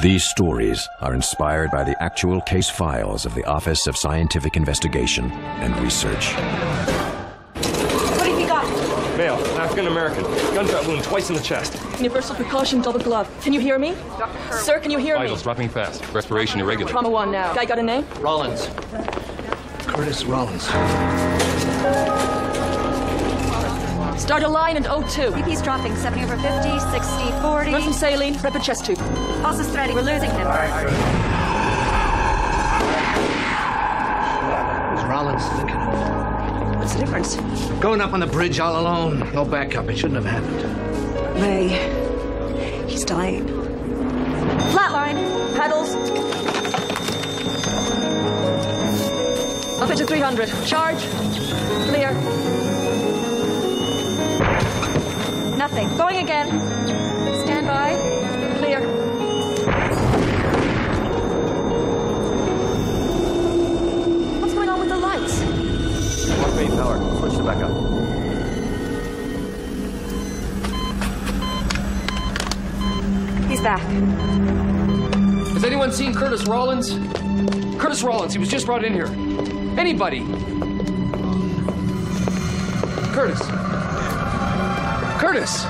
These stories are inspired by the actual case files of the Office of Scientific Investigation and Research. What have you got? Male, African-American. Gunshot wound twice in the chest. Universal precaution, double glove. Can you hear me? Sir, can you hear Vitals dropping fast. Respiration irregular. Trauma 1 now. Guy got a name? Rollins. Curtis Rollins. Start a line and O2. BP's dropping 70 over 50, 60, 40. Run some saline, rapid chest tube. Pulse is threading. We're losing him. Who's Rollins thinking of? What's the difference? Going up on the bridge all alone. No backup. It shouldn't have happened. Ray, he's dying. Flatline. Paddles. Up into 300. Charge. Clear. Nothing. Going again. Stand by. Clear. What's going on with the lights? Lock main power. Switch to backup. He's back. Has anyone seen Curtis Rollins? Curtis Rollins, he was just brought in here. Anybody? Curtis. Curtis!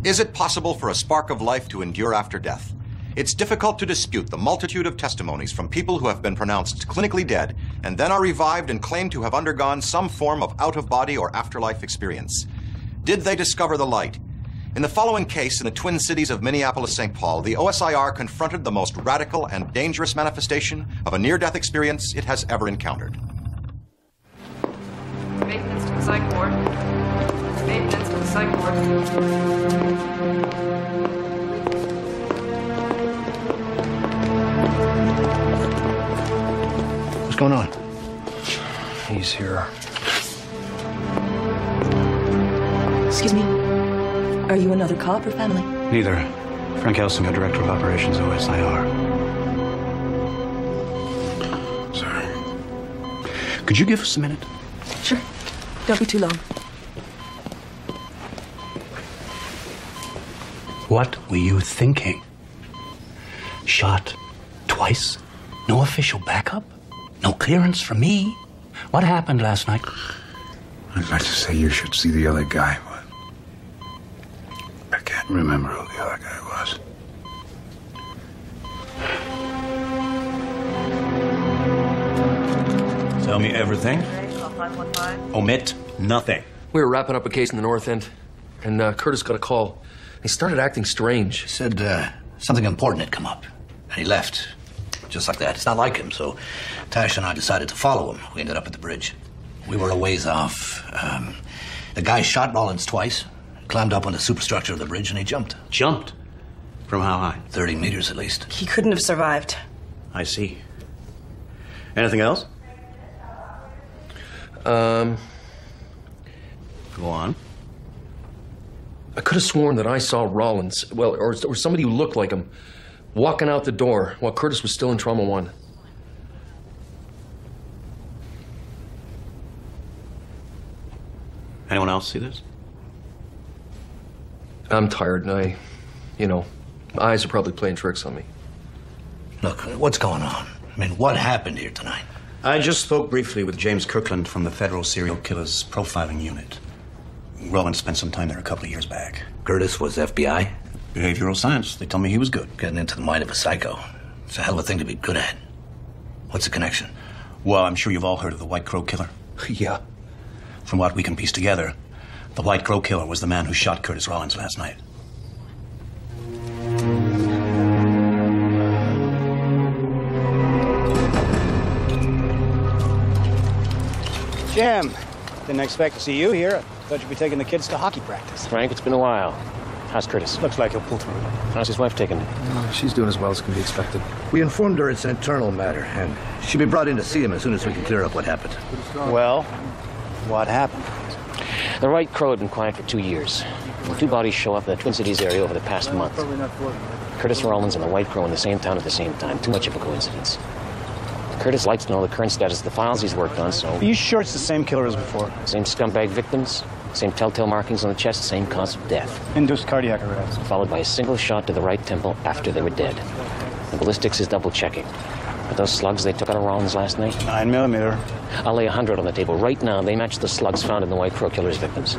Is it possible for a spark of life to endure after death? It's difficult to dispute the multitude of testimonies from people who have been pronounced clinically dead and then are revived and claimed to have undergone some form of out-of-body or afterlife experience. Did they discover the light? In the following case in the Twin Cities of Minneapolis-St. Paul, the OSIR confronted the most radical and dangerous manifestation of a near-death experience it has ever encountered. Maintenance to the psych ward. Maintenance to the psych ward. What's going on? He's here. Excuse me. Are you another cop or family? Neither. Frank Elsinger, Director of Operations, OSIR. Sorry. Could you give us a minute? Sure. Don't be too long. What were you thinking? Shot twice? No official backup? No clearance from me? What happened last night? I'd like to say you should see the other guy, but I can't remember who the other guy was. Tell me everything. Omit nothing. We were wrapping up a case in the North End, and Curtis got a call. He started acting strange. He said something important had come up, and he left. Just like that. It's not like him, so Tash and I decided to follow him. We ended up at the bridge. We were a ways off. The guy shot Rollins twice, climbed up on the superstructure of the bridge, and he jumped. Jumped? From how high? 30 meters at least. He couldn't have survived. I see. Anything else? Go on. I could have sworn that I saw Rollins, well, or somebody who looked like him, walking out the door while Curtis was still in Trauma 1. Anyone else see this? I'm tired, and my eyes are probably playing tricks on me. Look, what's going on? I mean, what happened here tonight? I just spoke briefly with James Kirkland from the Federal Serial Killers Profiling Unit. Rowan spent some time there a couple of years back. Curtis was FBI? Behavioral science. They tell me he was good. Getting into the mind of a psycho. It's a hell of a thing to be good at. What's the connection? Well, I'm sure you've all heard of the White Crow Killer. Yeah. From what we can piece together, The White Crow killer was the man who shot Curtis Rollins last night. Jim, didn't expect to see you here. I thought you'd be taking the kids to hockey practice. Frank, it's been a while. How's Curtis? Looks like he'll pull through. How's his wife taking it? She's doing as well as can be expected. We informed her it's an internal matter, and she'll be brought in to see him as soon as we can clear up what happened. Well, what happened? The White Crow had been quiet for 2 years. And 2 bodies show up in the Twin Cities area over the past month. Curtis Rollins and the White Crow in the same town at the same time. Too much of a coincidence. Curtis likes to know the current status of the files he's worked on, so... Are you sure it's the same killer as before? Same scumbag victims, same telltale markings on the chest, same cause of death. Induced cardiac arrest. Followed by a single shot to the right temple after they were dead. The ballistics is double-checking. But those slugs they took out of Rollins last night? 9mm. I'll lay 100 on the table. Right now, they match the slugs found in the White Crow killer's victims.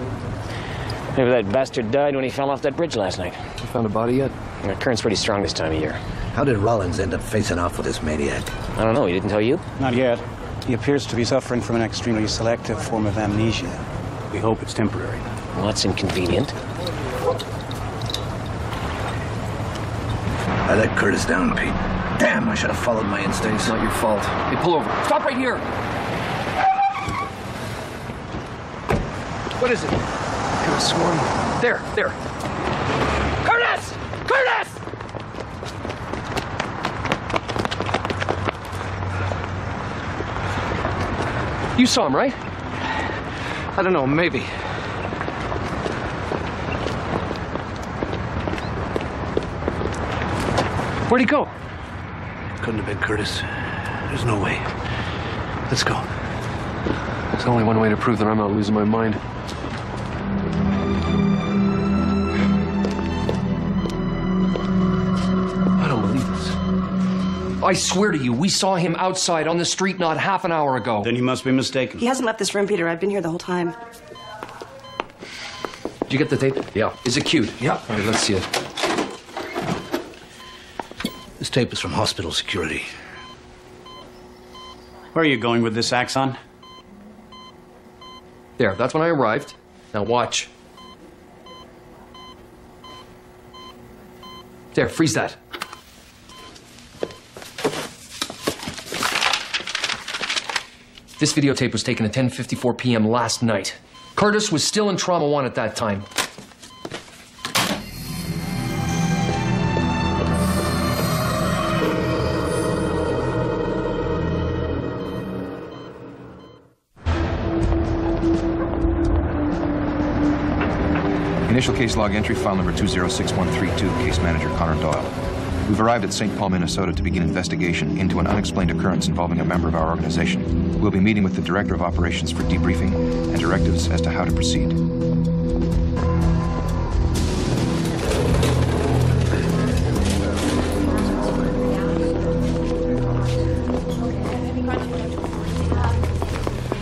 Maybe that bastard died when he fell off that bridge last night. You found a body yet? The current's pretty strong this time of year. How did Rollins end up facing off with this maniac? I don't know. He didn't tell you? Not yet. He appears to be suffering from an extremely selective form of amnesia. We hope it's temporary. Well, that's inconvenient. I let Curtis down, Pete. Damn, I should have followed my instincts. It's not your fault. Hey, pull over. Stop right here! What is it? I could have sworn. There. Curtis! Curtis! You saw him, right? I don't know, maybe. Where'd he go? Couldn't have been Curtis. There's no way. Let's go. There's only one way to prove that I'm not losing my mind. I don't believe this. I swear to you, we saw him outside on the street not half an hour ago. Then you must be mistaken. He hasn't left this room, Peter. I've been here the whole time. Did you get the tape? Yeah. Is it cute? Yeah. All right, let's see it. This tape is from hospital security. Where are you going with this, Axon? There, that's when I arrived. Now watch. There, freeze that. This videotape was taken at 10:54 p.m. last night. Curtis was still in Trauma 1 at that time. Initial case log entry, file number 206132, case manager Connor Doyle. We've arrived at St. Paul, Minnesota to begin investigation into an unexplained occurrence involving a member of our organization. We'll be meeting with the Director of Operations for debriefing and directives as to how to proceed.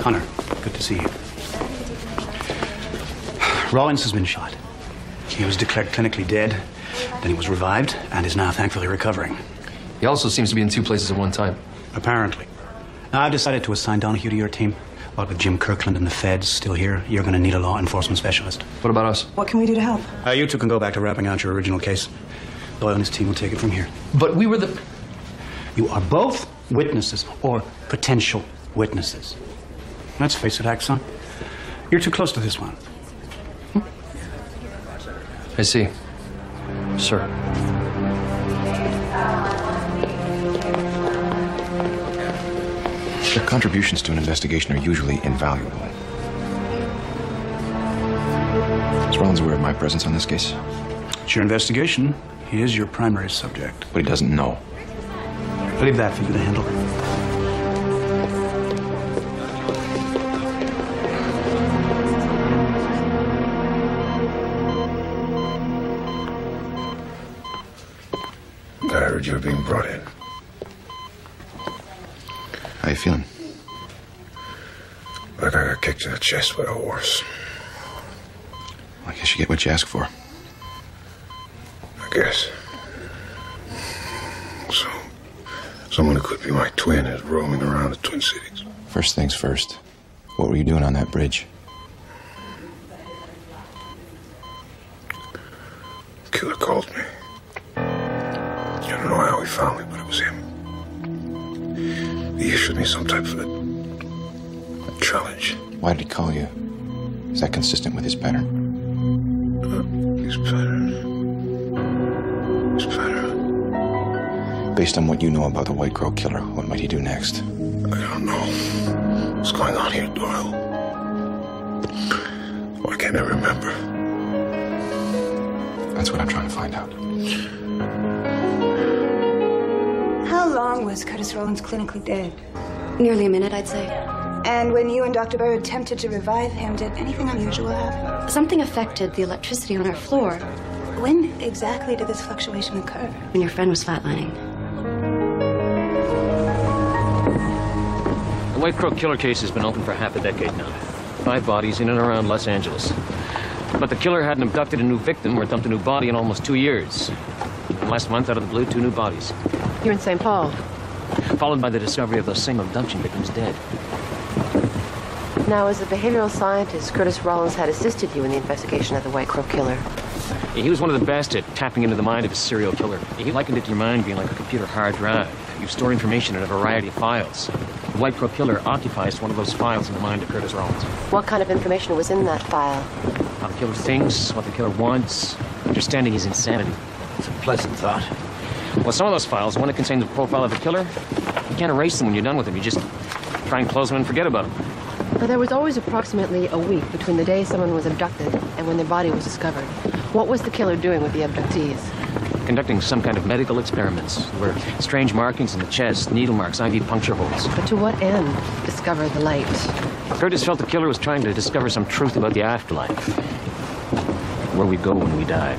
Connor, good to see you. Rollins has been shot. He was declared clinically dead, then he was revived, and is now thankfully recovering. He also seems to be in 2 places at one time. Apparently. Now, I've decided to assign Donahue to your team. What with Jim Kirkland and the feds still here, you're going to need a law enforcement specialist. What about us? What can we do to help? You two can go back to wrapping out your original case. Doyle and his team will take it from here. But we were the... You are both witnesses, or potential witnesses. Let's face it, Axon. You're too close to this one. I see. Sir. Their contributions to an investigation are usually invaluable. Is Rollins aware of my presence on this case? It's your investigation. He is your primary subject. But he doesn't know. I'll leave that for you to handle. I heard you were being brought in. How you feeling? Like I got kicked in the chest by a horse. I guess you get what you ask for. I guess. So, someone who could be my twin is roaming around the Twin Cities. First things first. What were you doing on that bridge? killer called me. I don't know how he found me, but it was him. He issued me some type of a challenge. Why did he call you? Is that consistent with his pattern? His pattern? His pattern? Based on what you know about the White Crow killer, what might he do next? I don't know. What's going on here, Doyle? Why can't I remember? That's what I'm trying to find out. How long was Curtis Rollins clinically dead? Nearly a minute, I'd say. And when you and Dr. Bird attempted to revive him, did anything unusual happen? Something affected the electricity on our floor. When exactly did this fluctuation occur? When your friend was flatlining. The White Crow killer case has been open for half a decade now. 5 bodies in and around Los Angeles. But the killer hadn't abducted a new victim or dumped a new body in almost 2 years. And last month, out of the blue, 2 new bodies. You're in St. Paul. Followed by the discovery of those same abduction victims dead. Now, as a behavioral scientist, Curtis Rollins had assisted you in the investigation of the White Crow killer. He was one of the best at tapping into the mind of a serial killer. He likened it to your mind being like a computer hard drive. You store information in a variety of files. The White Crow killer occupies one of those files in the mind of Curtis Rollins. What kind of information was in that file? How the killer thinks, what the killer wants, understanding his insanity. It's a pleasant thought. Well, some of those files, one that contains the profile of the killer, you can't erase them when you're done with them. You just try and close them and forget about them. But there was always approximately a week between the day someone was abducted and when their body was discovered. What was the killer doing with the abductees? Conducting some kind of medical experiments. There were strange markings in the chest, needle marks, IV puncture holes. But to what end? Discover the light. Curtis felt the killer was trying to discover some truth about the afterlife. Where we go when we die.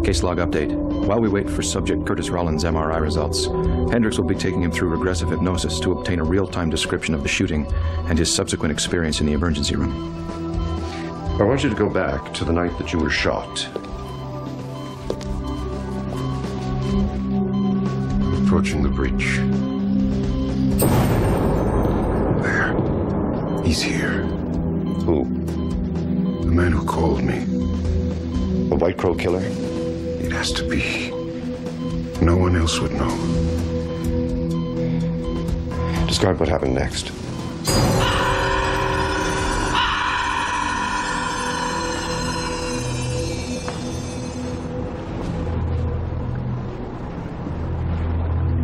Case log update. While we wait for subject Curtis Rollins' MRI results, Hendricks will be taking him through regressive hypnosis to obtain a real-time description of the shooting and his subsequent experience in the emergency room. I want you to go back to the night that you were shot. Approaching the bridge. There. He's here. Who? The man who called me. The White Crow killer? It has to be. No one else would know. Describe what happened next.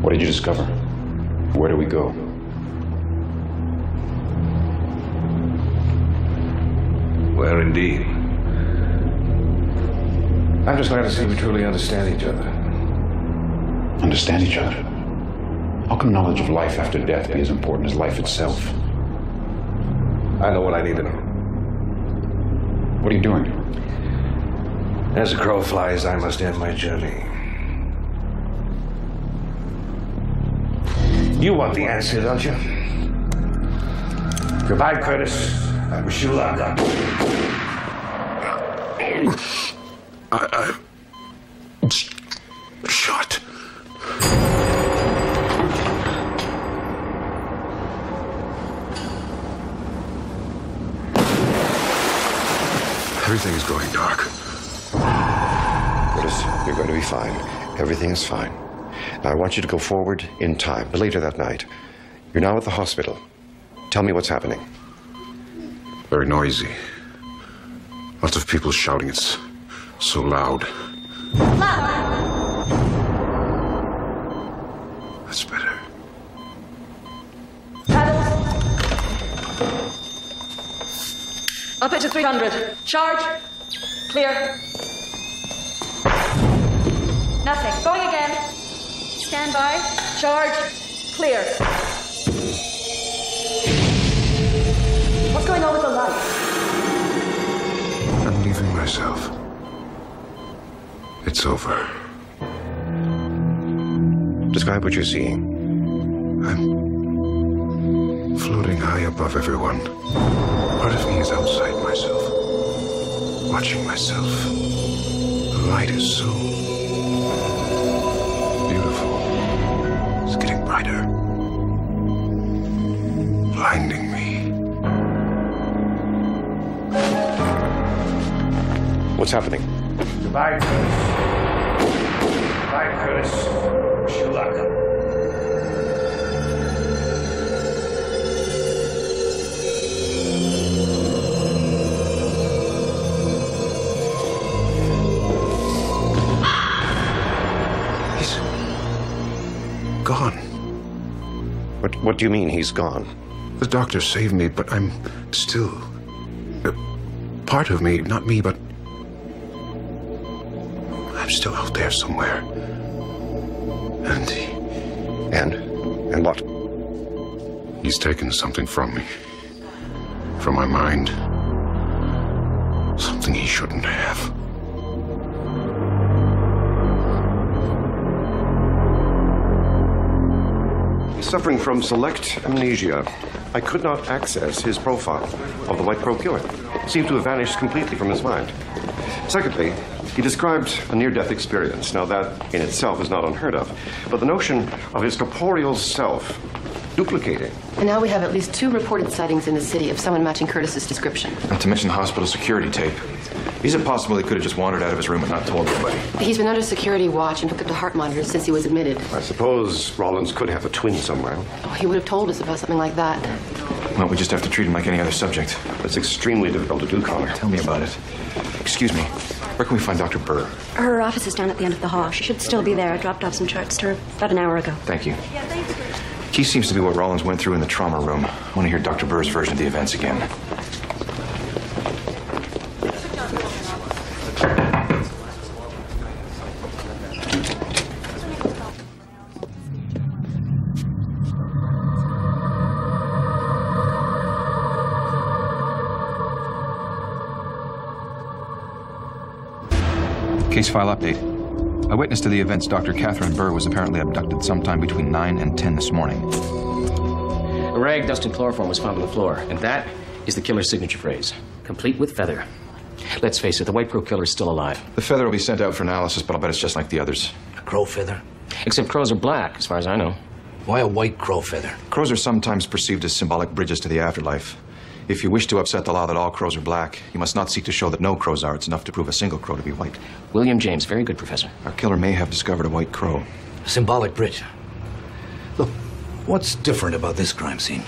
What did you discover? Where do we go? Where indeed? I'm just glad to see we truly understand each other. Understand each other? How can knowledge of life after death be as important as life itself? I know what I need to know. What are you doing? As the crow flies, I must end my journey. You want the answer, don't you? Goodbye, Curtis. I wish you luck. I shot. Everything is going dark. Curtis, you're going to be fine. Everything is fine. Now, I want you to go forward in time, but later that night. You're now at the hospital. Tell me what's happening. Very noisy. Lots of people shouting. It's so loud. That's better. Up it to 300. Charge. Clear. Nothing. Going again. Stand by. Charge. Clear. What's going on with the lights? I'm leaving myself. It's over. Describe what you're seeing. I'm floating high above everyone. Part of me is outside myself, watching myself. The light is so beautiful. It's getting brighter. blinding me. What's happening? Goodbye, Curtis. Goodbye, Curtis. Wish you luck. He's gone. What do you mean he's gone? The doctor saved me, but I'm still... part of me, not me, but... I'm still out there somewhere. And what? He's taken something from me. From my mind. Something he shouldn't have. He's suffering from select amnesia. I could not access his profile of the White Crow killer. It seemed to have vanished completely from his mind. Secondly, he described a near-death experience. Now, that in itself is not unheard of. But the notion of his corporeal self duplicating. And now we have at least 2 reported sightings in the city of someone matching Curtis's description. Not to mention hospital security tape. Is it possible he could have just wandered out of his room and not told anybody? He's been under security watch and hooked up to heart monitors since he was admitted. I suppose Rollins could have a twin somewhere. Oh, he would have told us about something like that. Well, we just have to treat him like any other subject. That's extremely difficult to do, Connor. Tell me about it. Excuse me. Where can we find Dr. Burr? Her office is down at the end of the hall. She should still be there. I dropped off some charts to her about an hour ago. Thank you. Key seems to be what Rollins went through in the trauma room. I want to hear Dr. Burr's version of the events again. Case file update. A witness to the events, Dr. Catherine Burr, was apparently abducted sometime between 9 and 10 this morning. A rag dust and chloroform was found on the floor, and that is the killer's signature phrase, complete with feather. Let's face it, the White Crow killer is still alive. The feather will be sent out for analysis, but I'll bet it's just like the others. A crow feather? Except crows are black, as far as I know. Why a white crow feather? Crows are sometimes perceived as symbolic bridges to the afterlife. If you wish to upset the law that all crows are black, you must not seek to show that no crows are. It's enough to prove a single crow to be white. William James, very good, Professor. Our killer may have discovered a white crow. A symbolic bridge. Look, what's different about this crime scene?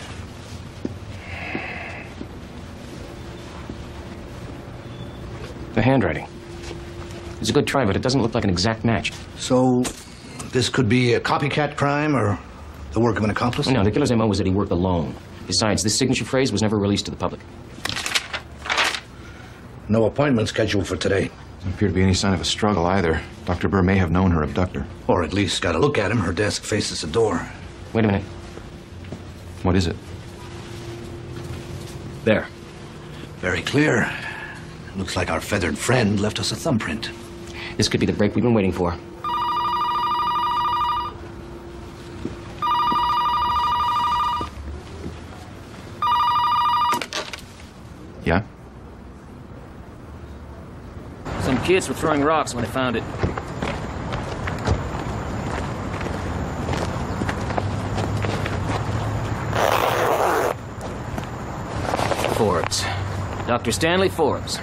The handwriting. It's a good try, but it doesn't look like an exact match. So, this could be a copycat crime or the work of an accomplice? No, the killer's MO was that he worked alone. Besides, this signature phrase was never released to the public. No appointment scheduled for today. Doesn't appear to be any sign of a struggle either. Dr. Burr may have known her abductor. Or at least got a look at him. Her desk faces the door. Wait a minute. What is it? There. Very clear. Looks like our feathered friend left us a thumbprint. This could be the break we've been waiting for. Yeah? Some kids were throwing rocks when they found it. Forbes. Dr. Stanley Forbes.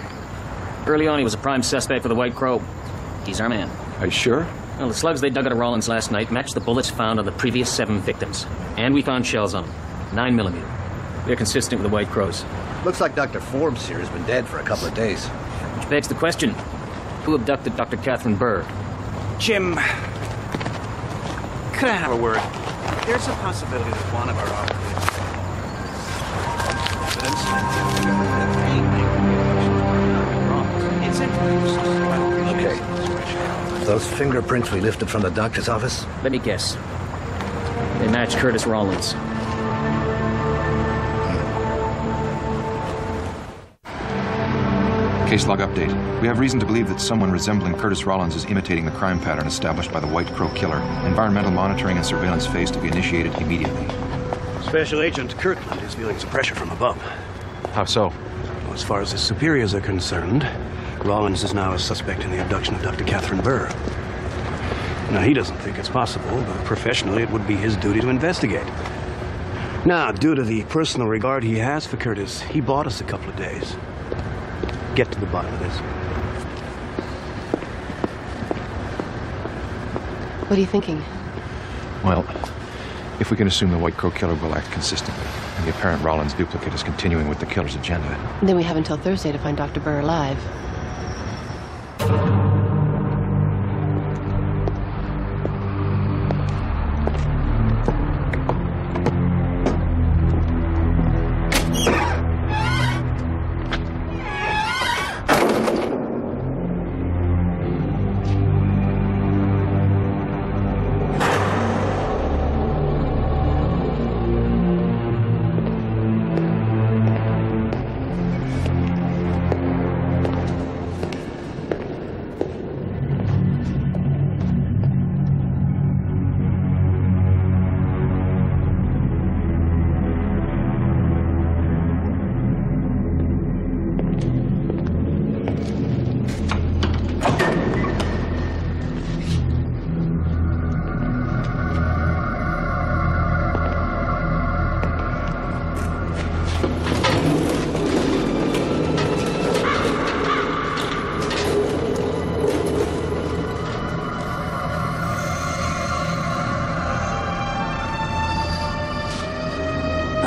Early on, he was a prime suspect for the White Crow. He's our man. Are you sure? Well, the slugs they dug out of Rollins last night matched the bullets found on the previous 7 victims. And we found shells on them. 9mm. They're consistent with the White Crows. Looks like Dr. Forbes here has been dead for a couple of days. Which begs the question, who abducted Dr. Catherine Burr? Jim, could I have a word? There's a possibility that one of our Okay. Those fingerprints we lifted from the doctor's office? Let me guess. They match Curtis Rollins. Case log update. We have reason to believe that someone resembling Curtis Rollins is imitating the crime pattern established by the White Crow killer. Environmental monitoring and surveillance phase to be initiated immediately. Special Agent Kirkland is feeling some pressure from above. How so? Well, as far as his superiors are concerned, Rollins is now a suspect in the abduction of Dr. Catherine Burr. Now, he doesn't think it's possible, but professionally it would be his duty to investigate. Now, due to the personal regard he has for Curtis, he bought us a couple of days. Get to the bottom of this. What are you thinking? Well, if we can assume the White Crow killer will act consistently, and the apparent Rollins duplicate is continuing with the killer's agenda. Then we have until Thursday to find Dr. Burr alive.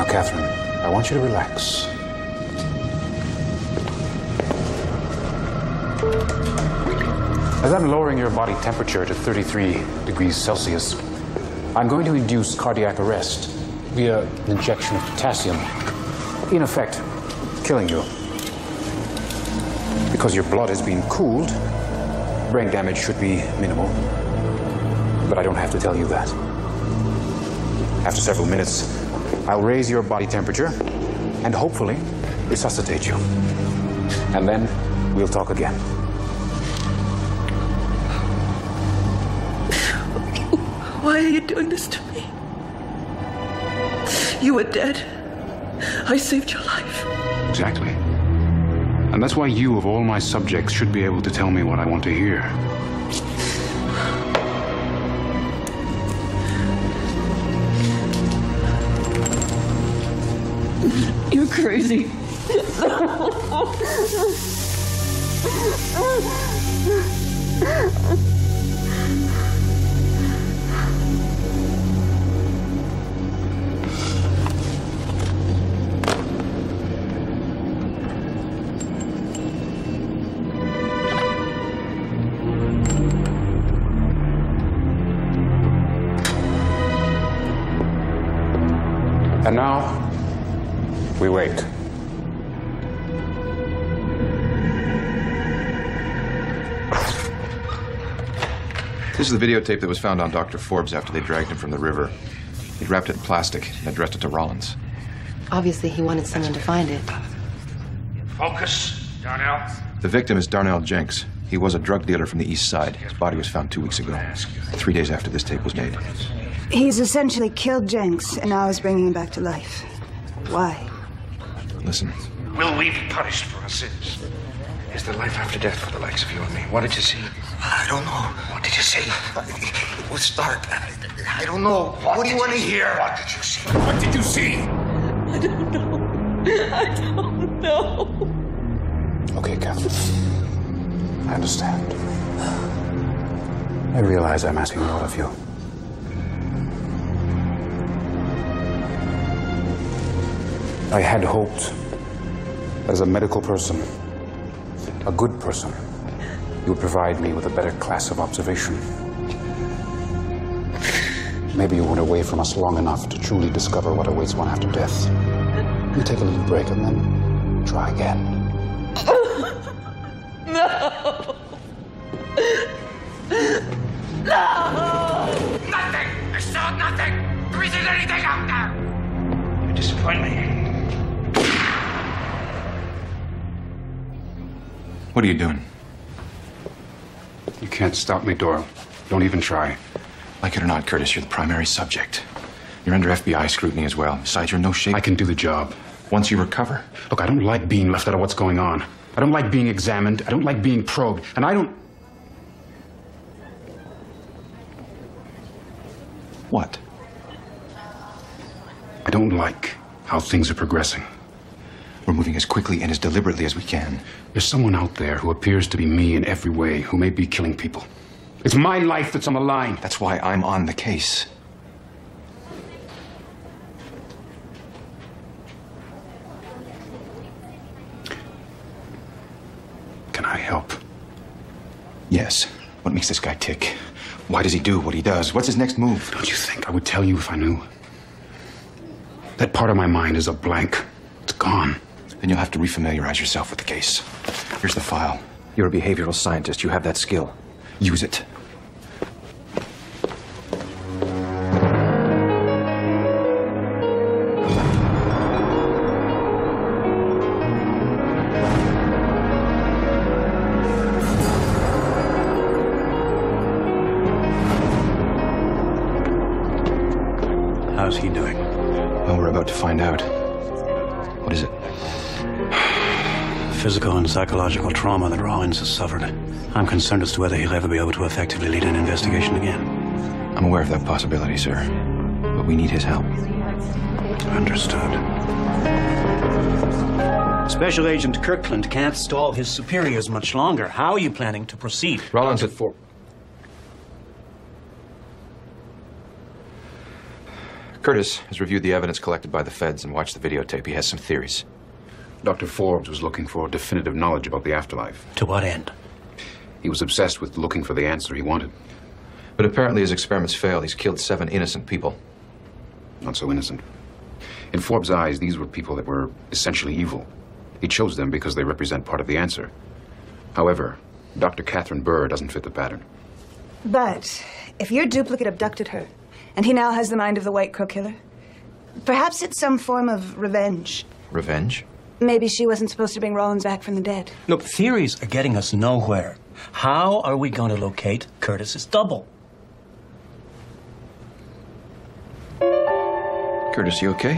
Catherine, I want you to relax. As I'm lowering your body temperature to 33 degrees Celsius, I'm going to induce cardiac arrest via an injection of potassium, in effect, killing you. Because your blood is being cooled, brain damage should be minimal. But I don't have to tell you that. After several minutes, I'll raise your body temperature and hopefully resuscitate you. And then we'll talk again. Why are you doing this to me? You were dead. I saved your life. Exactly. And that's why you, of all my subjects, should be able to tell me what I want to hear. You're crazy. And now, we wait. This is the videotape that was found on Dr. Forbes after they dragged him from the river. He'd wrapped it in plastic and addressed it to Rollins. Obviously, he wanted someone to find it. Focus, Darnell. The victim is Darnell Jenks. He was a drug dealer from the east side. His body was found 2 weeks ago, 3 days after this tape was made. He's essentially killed Jenks, and now is bringing him back to life. Why? Listen. Will we be punished for our sins? Is there life after death for the likes of you and me? What did you see? I don't know. What did you see? It was dark. I don't know. What do you want to hear? What did you see? What did you see? I don't know. I don't know. Okay, Catherine. I understand. I realize I'm asking a lot of you. I had hoped, as a medical person, a good person, you would provide me with a better class of observation. Maybe you went away from us long enough to truly discover what awaits one after death. You take a little break and then try again. No! No! Nothing! I saw nothing! There isn't anything out there! You disappoint me. What are you doing? You can't stop me, Doyle. Don't even try. Like it or not, Curtis, you're the primary subject. You're under FBI scrutiny as well. Besides, you're no shape. I can do the job. Once you recover. Look, I don't like being left out of what's going on. I don't like being examined. I don't like being probed. And I don't... What? I don't like how things are progressing. We're moving as quickly and as deliberately as we can. There's someone out there who appears to be me in every way, who may be killing people. It's my life that's on the line. That's why I'm on the case. Can I help? Yes. What makes this guy tick? Why does he do what he does? What's his next move? Don't you think I would tell you if I knew? That part of my mind is a blank. It's gone. Then you'll have to refamiliarize yourself with the case. Here's the file. You're a behavioral scientist. You have that skill. Use it. How's he doing? Well, we're about to find out. What is it? Physical and psychological trauma that Rollins has suffered. I'm concerned as to whether he'll ever be able to effectively lead an investigation again. I'm aware of that possibility, sir. But we need his help. Understood. Special Agent Kirkland can't stall his superiors much longer. How are you planning to proceed? Rollins at 4. Curtis has reviewed the evidence collected by the feds and watched the videotape. He has some theories. Dr. Forbes was looking for definitive knowledge about the afterlife. To what end? He was obsessed with looking for the answer he wanted. But apparently his experiments failed. He's killed 7 innocent people. Not so innocent. In Forbes' eyes, these were people that were essentially evil. He chose them because they represent part of the answer. However, Dr. Catherine Burr doesn't fit the pattern. But if your duplicate abducted her, and he now has the mind of the White Crow killer, perhaps it's some form of revenge. Revenge? Maybe she wasn't supposed to bring Rollins back from the dead. Look, theories are getting us nowhere. How are we going to locate Curtis's double? Curtis, you okay?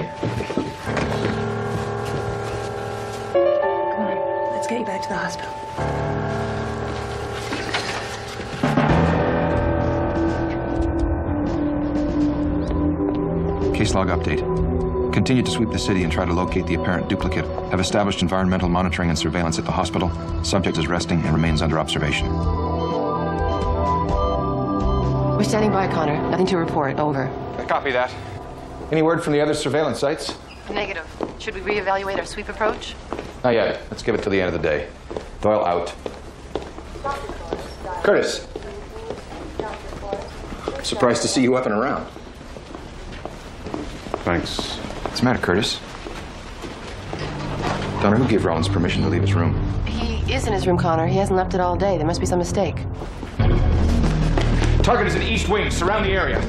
Come on, let's get you back to the hospital. Case log update. Continue to sweep the city and try to locate the apparent duplicate. Have established environmental monitoring and surveillance at the hospital. Subject is resting and remains under observation. We're standing by, Connor. Nothing to report. Over. Copy that. Any word from the other surveillance sites? Negative. Should we reevaluate our sweep approach? Not yet. Let's give it till the end of the day. Doyle out. Curtis. Surprised to see you up and around. Thanks. What's the matter, Curtis? Donna, who gave Rollins permission to leave his room? He is in his room, Connor. He hasn't left it all day. There must be some mistake. Target is in East Wing. Surround the area.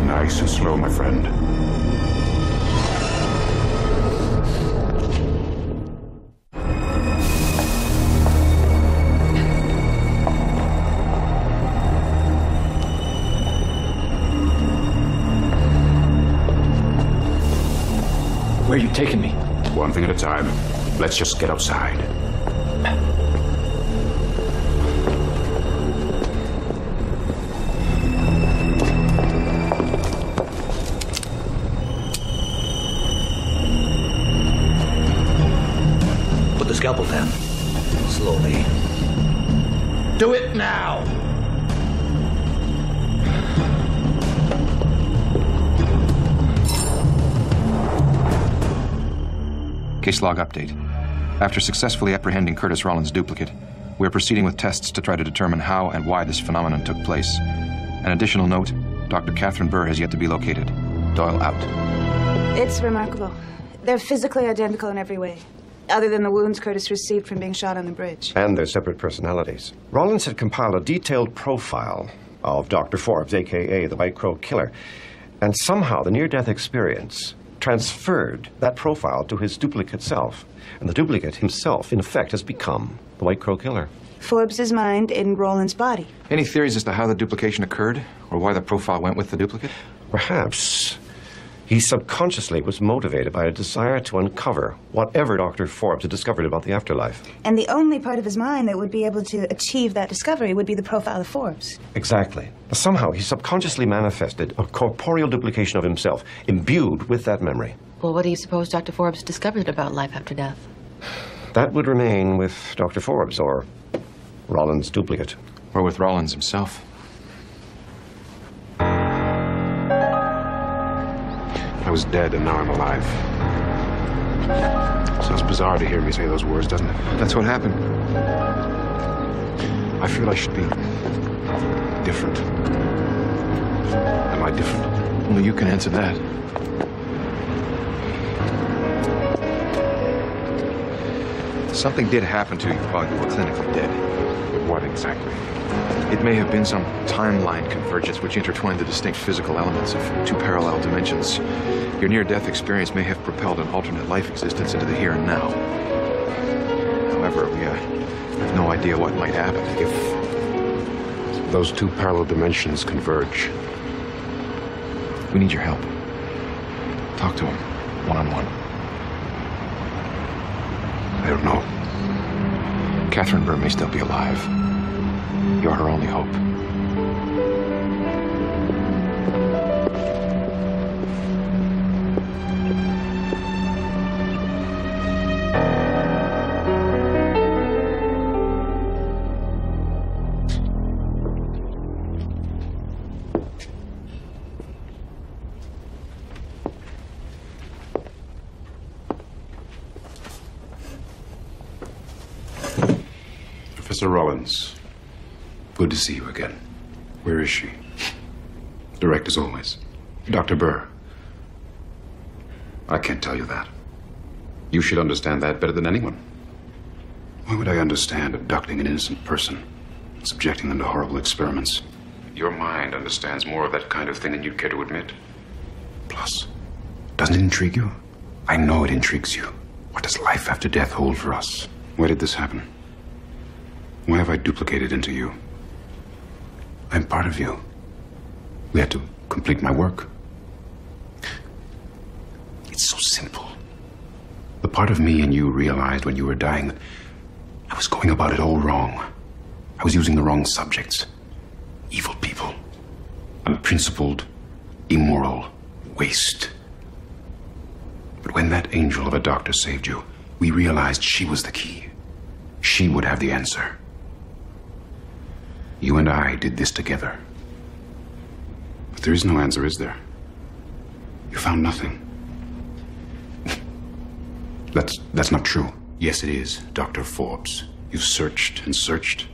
Nice and slow, my friend. Where are you taking me? One thing at a time. Let's just get outside. Put the scalpel down. Slowly. Do it now! Case log update. After successfully apprehending Curtis Rollins' duplicate, we are proceeding with tests to try to determine how and why this phenomenon took place. An additional note, Dr. Catherine Burr has yet to be located. Doyle out. It's remarkable. They're physically identical in every way, other than the wounds Curtis received from being shot on the bridge. And their separate personalities. Rollins had compiled a detailed profile of Dr. Forbes, a.k.a. the White Crow Killer. And somehow the near-death experience transferred that profile to his duplicate self. And the duplicate himself, in effect, has become the White Crow Killer. Forbes' mind in Roland's body. Any theories as to how the duplication occurred, or why the profile went with the duplicate? Perhaps he subconsciously was motivated by a desire to uncover whatever Dr. Forbes had discovered about the afterlife. And the only part of his mind that would be able to achieve that discovery would be the profile of Forbes. Exactly. Somehow he subconsciously manifested a corporeal duplication of himself, imbued with that memory. Well, what do you suppose Dr. Forbes discovered about life after death? That would remain with Dr. Forbes, or Rollins' duplicate. Or with Rollins himself. I was dead and now I'm alive. Sounds bizarre to hear me say those words, doesn't it? That's what happened. I feel I should be different. Am I different? Only you can answer that. Something did happen to you while you were clinically dead. But what exactly? It may have been some timeline convergence which intertwined the distinct physical elements of two parallel dimensions. Your near-death experience may have propelled an alternate life existence into the here and now. However, we have no idea what might happen if those two parallel dimensions converge. We need your help. Talk to him, one-on-one. I don't know. Catherine Burr may still be alive. You're her only hope. Professor Rollins. Good to see you again. Where is she? Direct as always. Dr. Burr. I can't tell you that. You should understand that better than anyone. Why would I understand abducting an innocent person, subjecting them to horrible experiments? Your mind understands more of that kind of thing than you'd care to admit. Plus, doesn't it intrigue you? I know it intrigues you. What does life after death hold for us? Why did this happen? Why have I duplicated into you? I'm part of you. We had to complete my work. It's so simple. The part of me and you realized when you were dying that I was going about it all wrong. I was using the wrong subjects. Evil people. Unprincipled, immoral waste. But when that angel of a doctor saved you, we realized she was the key. She would have the answer. You and I did this together. But there is no answer, is there? You found nothing. That's not true. Yes, it is, Dr. Forbes. You've searched and searched.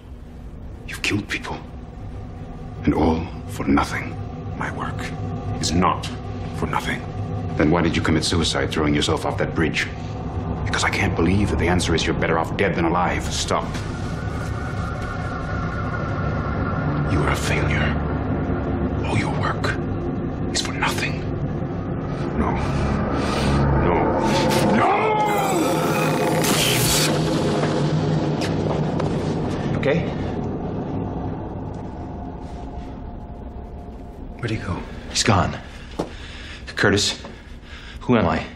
You've killed people. And all for nothing. My work is not for nothing. Then why did you commit suicide throwing yourself off that bridge? Because I can't believe that the answer is you're better off dead than alive. Stop. You are a failure. All your work is for nothing. No. No. No! Okay? Where'd he go? He's gone. Curtis, who am I?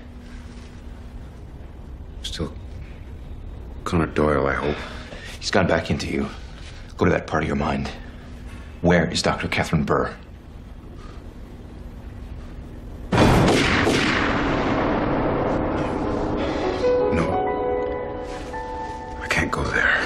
Connor Doyle, I hope. He's gone back into you. Go to that part of your mind. Where is Dr. Catherine Burr? I can't go there.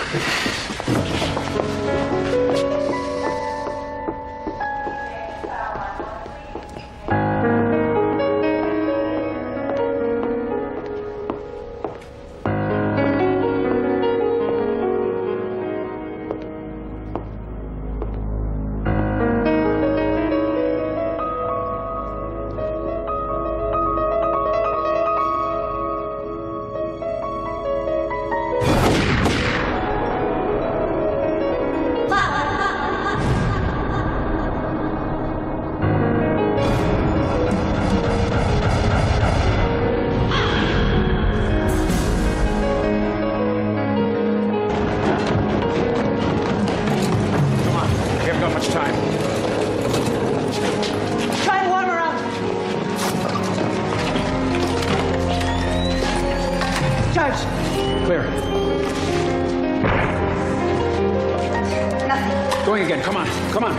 Going again. Come on. Come on.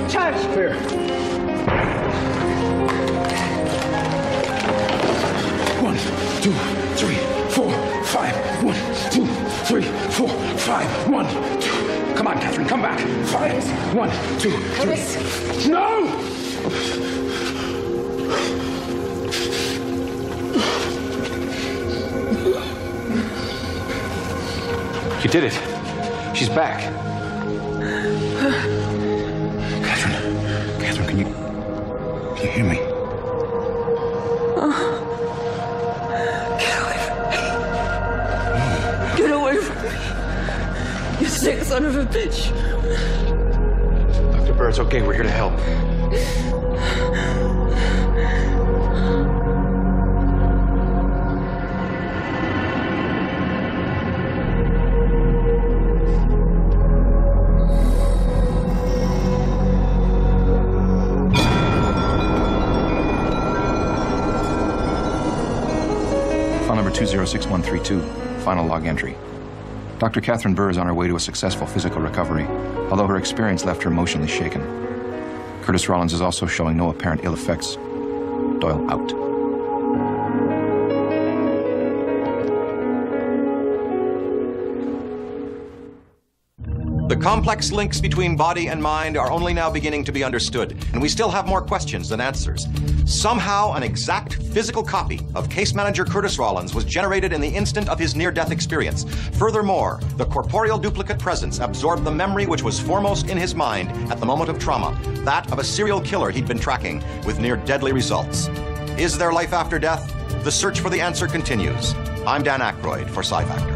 Charge. Clear. 1, 2, 3, 4, 5. 1, 2, 3, 4, 5. 1, 2. Come on, Catherine. Come back. 5. 1, 2, 3. No! You did it. She's back. Catherine, can you hear me? Get away from me. You sick son of a bitch. Dr. Burr, it's okay. We're here to help. File number 206132, final log entry. Dr. Catherine Burr is on her way to a successful physical recovery, although her experience left her emotionally shaken. Curtis Rollins is also showing no apparent ill effects. Doyle out. The complex links between body and mind are only now beginning to be understood, and we still have more questions than answers. Somehow, an exact physical copy of case manager Curtis Rollins was generated in the instant of his near-death experience. Furthermore, the corporeal duplicate presence absorbed the memory which was foremost in his mind at the moment of trauma, that of a serial killer he'd been tracking, with near-deadly results. Is there life after death? The search for the answer continues. I'm Dan Aykroyd for Sci Factor.